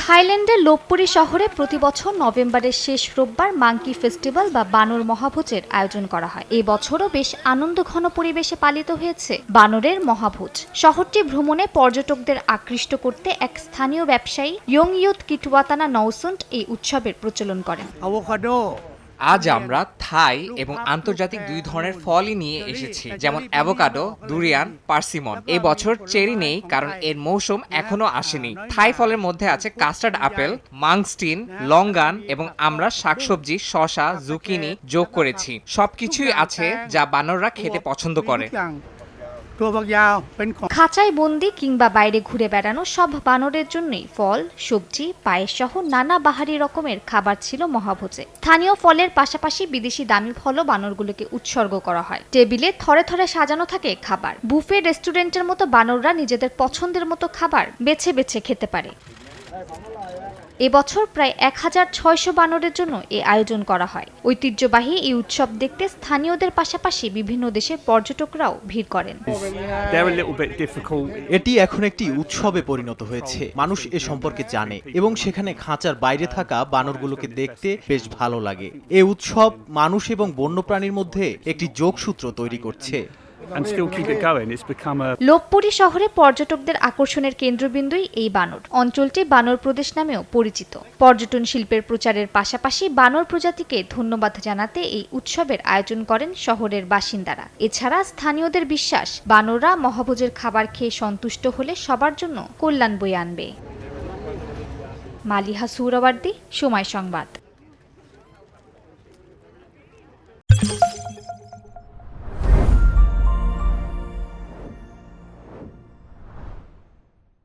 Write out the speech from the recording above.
থাইল্যান্ডের লোপপুরি শহরে প্রতিবছর নভেম্বরের শেষ রোববার মাঙ্কি ফেস্টিভ্যাল বা বানর মহাভোজের আয়োজন করা হয়। এই বছরও বেশ আনন্দঘন পরিবেশে পালিত হয়েছে বানরের মহাভোজ। শহরটি ভ্রমণে পর্যটকদের আকৃষ্ট করতে এক স্থানীয় ব্যবসায়ী ইয়ংইউত কিটওয়াতানা নওসুন্ট এই উৎসবের প্রচলন করেন। আজ আমরা থাই এবং আন্তর্জাতিক দুই ধরনের ফলই নিয়ে এসেছি, যেমন অ্যাভোকাডো, দুরিয়ান, পার্সিমন। এই বছর চেরি নেই কারণ এর মৌসুম এখনো আসেনি। থাই ফলের মধ্যে আছে কাস্টার্ড আপেল, মাংস্টিন, লঙ্গান এবং আমরা শাকসবজি, শসা, জুকিনি যোগ করেছি। সবকিছুই আছে যা বানররা খেতে পছন্দ করে। খাঁচায় বন্দি কিংবা বাইরে ঘুরে বেড়ানো সব বানরের জন্যই ফল, সবজি, পায়েস সহ নানা বাহারি রকমের খাবার ছিল মহাভোজে। স্থানীয় ফলের পাশাপাশি বিদেশি দামি ফলও বানরগুলোকে উৎসর্গ করা হয়। টেবিলে থরে থরে সাজানো থাকে খাবার। বুফে রেস্টুরেন্টের মতো বানররা নিজেদের পছন্দের মতো খাবার বেছে বেছে খেতে পারে। এবছর প্রায় ১৬০০ বানরের জন্য এই আয়োজন করা হয়। ঐতিহ্যবাহী এই উৎসব দেখতে স্থানীয়দের পাশাপাশি বিভিন্ন দেশের পর্যটকরাও ভিড় করেন। এটি এখন একটি উৎসবে পরিণত হয়েছে। মানুষ এ সম্পর্কে জানে এবং সেখানে খাঁচার বাইরে থাকা বানরগুলোকে দেখতে বেশ ভালো লাগে। এই উৎসব মানুষ এবং বন্যপ্রাণীর মধ্যে একটি যোগসূত্র তৈরি করছে। লোপপুরি শহরে পর্যটকদের আকর্ষণের কেন্দ্রবিন্দুই এই বানর। অঞ্চলটি বানর প্রদেশ নামেও পরিচিত। পর্যটন শিল্পের প্রচারের পাশাপাশি বানর প্রজাতিকে ধন্যবাদ জানাতে এই উৎসবের আয়োজন করেন শহরের বাসিন্দারা। এছাড়া স্থানীয়দের বিশ্বাস, বানররা মহাভোজের খাবার খেয়ে সন্তুষ্ট হলে সবার জন্য কল্যাণ বয়ে আনবে। মালিহা সুহরাওয়ার্দী, সময় সংবাদ।